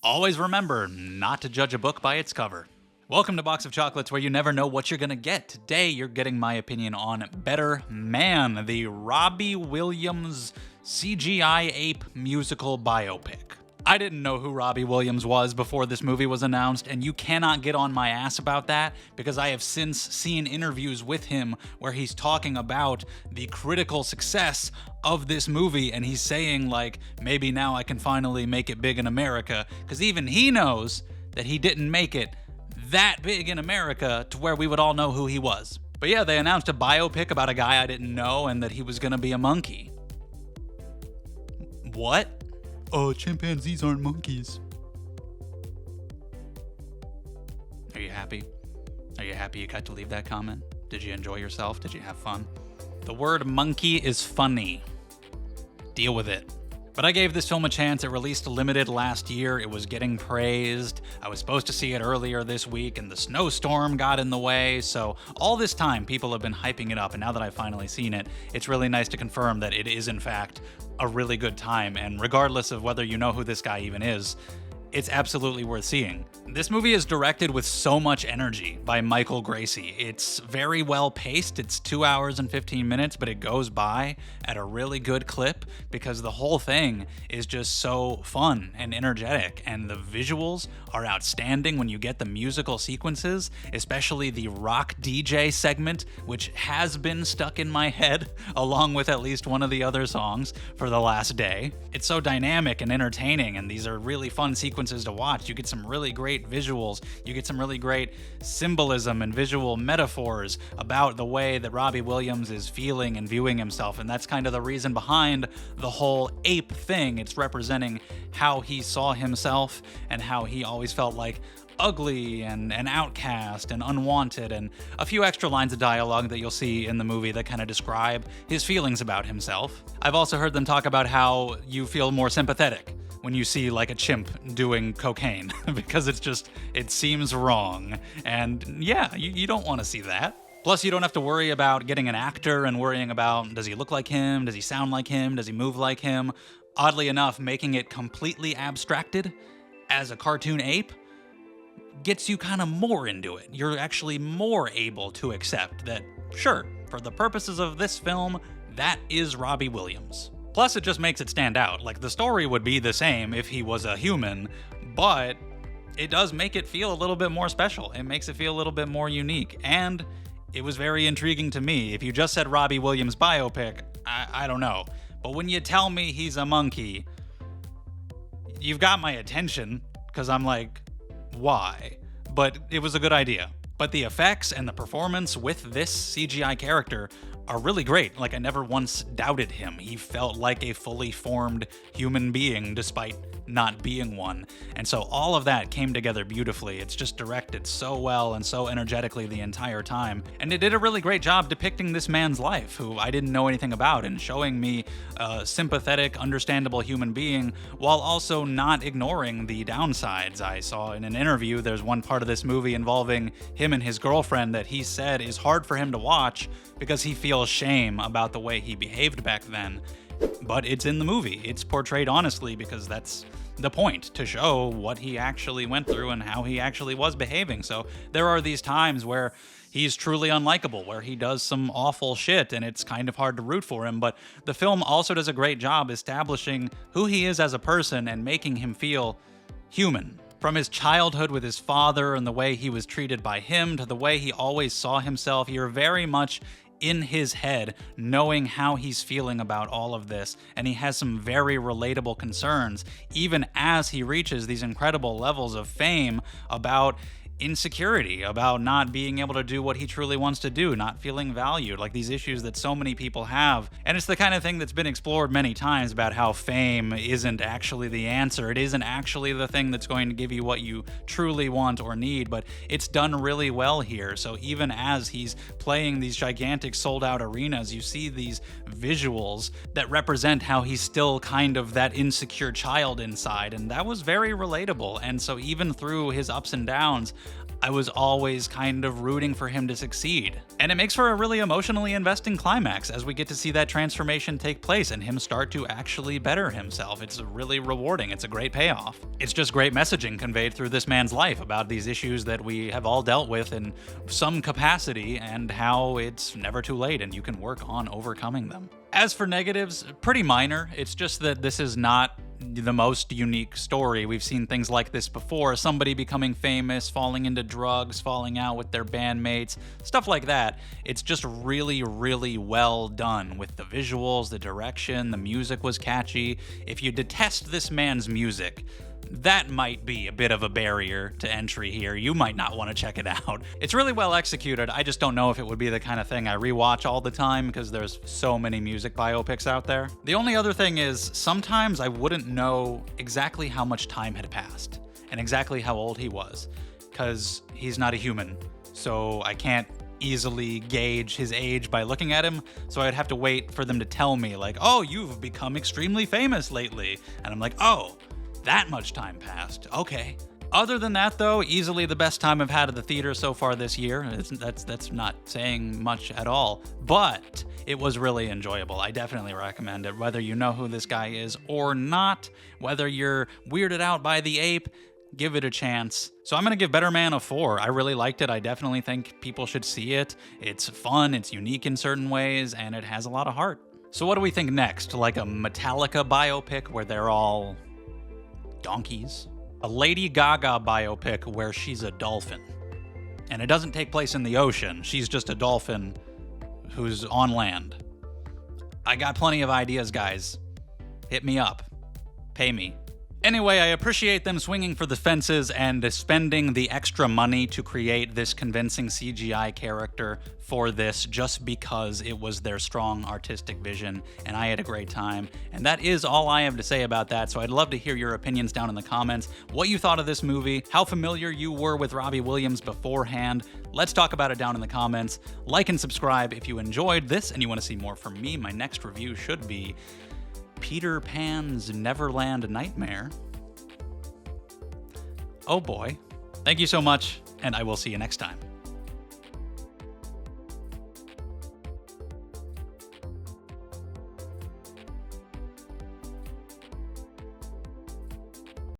Always remember not to judge a book by its cover. Welcome to Box of Chocolates, where you never know what you're gonna get. Today, you're getting my opinion on Better Man, the Robbie Williams CGI ape musical biopic. I didn't know who Robbie Williams was before this movie was announced, and you cannot get on my ass about that because I have since seen interviews with him where he's talking about the critical success of this movie, and he's saying, like, maybe now I can finally make it big in America, because even he knows that he didn't make it that big in America to where we would all know who he was. But yeah, they announced a biopic about a guy I didn't know and that he was gonna be a monkey. What? Oh, chimpanzees aren't monkeys. Are you happy? Are you happy you got to leave that comment? Did you enjoy yourself? Did you have fun? The word monkey is funny. Deal with it. But I gave this film a chance. It released limited last year. It was getting praised. I was supposed to see it earlier this week, and the snowstorm got in the way. So all this time, people have been hyping it up, and now that I've finally seen it, it's really nice to confirm that it is, in fact, a really good time. And regardless of whether you know who this guy even is, it's absolutely worth seeing. This movie is directed with so much energy by Michael Gracey. It's very well paced. It's 2 hours and 15 minutes, but it goes by at a really good clip because the whole thing is just so fun and energetic, and the visuals are outstanding when you get the musical sequences, especially the rock DJ segment, which has been stuck in my head along with at least one of the other songs for the last day. It's so dynamic and entertaining, and these are really fun sequences to watch. You get some really great visuals. You get some really great symbolism and visual metaphors about the way that Robbie Williams is feeling and viewing himself, and that's kind of the reason behind the whole ape thing. It's representing how he saw himself and how he always felt like ugly and an outcast and unwanted, and a few extra lines of dialogue that you'll see in the movie that kind of describe his feelings about himself. I've also heard them talk about how you feel more sympathetic when you see like a chimp doing cocaine because it seems wrong. And yeah, you don't want to see that. Plus, you don't have to worry about getting an actor and worrying about, does he look like him? Does he sound like him? Does he move like him? Oddly enough, making it completely abstracted as a cartoon ape gets you kind of more into it. You're actually more able to accept that, sure, for the purposes of this film, that is Robbie Williams. Plus, it just makes it stand out. Like, the story would be the same if he was a human, but it does make it feel a little bit more special. It makes it feel a little bit more unique, and it was very intriguing to me. If you just said Robbie Williams biopic, I don't know. But when you tell me he's a monkey, you've got my attention, because I'm like, why? But it was a good idea. But the effects and the performance with this CGI character are really great. Like, I never once doubted him. He felt like a fully formed human being despite not being one. And so all of that came together beautifully. It's just directed so well and so energetically the entire time. And it did a really great job depicting this man's life, who I didn't know anything about, and showing me a sympathetic, understandable human being while also not ignoring the downsides. I saw in an interview, there's one part of this movie involving him and his girlfriend that he said is hard for him to watch because he feels shame about the way he behaved back then. But it's in the movie. It's portrayed honestly because that's the point, to show what he actually went through and how he actually was behaving. So there are these times where he's truly unlikable, where he does some awful shit and it's kind of hard to root for him, but the film also does a great job establishing who he is as a person and making him feel human. From his childhood with his father and the way he was treated by him to the way he always saw himself, you're very much in his head, knowing how he's feeling about all of this, and he has some very relatable concerns, even as he reaches these incredible levels of fame, about insecurity, about not being able to do what he truly wants to do, not feeling valued, like these issues that so many people have. And it's the kind of thing that's been explored many times about how fame isn't actually the answer. It isn't actually the thing that's going to give you what you truly want or need, but it's done really well here. So even as he's playing these gigantic sold-out arenas, you see these visuals that represent how he's still kind of that insecure child inside, and that was very relatable. And so even through his ups and downs, I was always kind of rooting for him to succeed. And it makes for a really emotionally investing climax as we get to see that transformation take place and him start to actually better himself. It's really rewarding. It's a great payoff. It's just great messaging conveyed through this man's life about these issues that we have all dealt with in some capacity and how it's never too late and you can work on overcoming them. As for negatives, pretty minor. It's just that this is not the most unique story. We've seen things like this before. Somebody becoming famous, falling into drugs, falling out with their bandmates, stuff like that. It's just really, really well done with the visuals, the direction, the music was catchy. If you detest this man's music, that might be a bit of a barrier to entry here. You might not want to check it out. It's really well executed. I just don't know if it would be the kind of thing I rewatch all the time because there's so many music biopics out there. The only other thing is sometimes I wouldn't know exactly how much time had passed and exactly how old he was because he's not a human. So I can't easily gauge his age by looking at him, so I'd have to wait for them to tell me like, oh, you've become extremely famous lately. And I'm like, oh, that much time passed. Okay. Other than that, though, easily the best time I've had at the theater so far this year. That's not saying much at all, but it was really enjoyable. I definitely recommend it, whether you know who this guy is or not, whether you're weirded out by the ape, give it a chance. So I'm going to give Better Man a 4. I really liked it. I definitely think people should see it. It's fun, it's unique in certain ways, and it has a lot of heart. So what do we think next? Like a Metallica biopic where they're all donkeys? A Lady Gaga biopic where she's a dolphin. And it doesn't take place in the ocean. She's just a dolphin who's on land. I got plenty of ideas, guys. Hit me up. Pay me. Anyway, I appreciate them swinging for the fences and spending the extra money to create this convincing CGI character for this just because it was their strong artistic vision, and I had a great time. And that is all I have to say about that, so I'd love to hear your opinions down in the comments, what you thought of this movie, how familiar you were with Robbie Williams beforehand. Let's talk about it down in the comments. Like and subscribe if you enjoyed this and you want to see more from me. My next review should be Peter Pan's Neverland Nightmare. Oh boy. Thank you so much, and I will see you next time.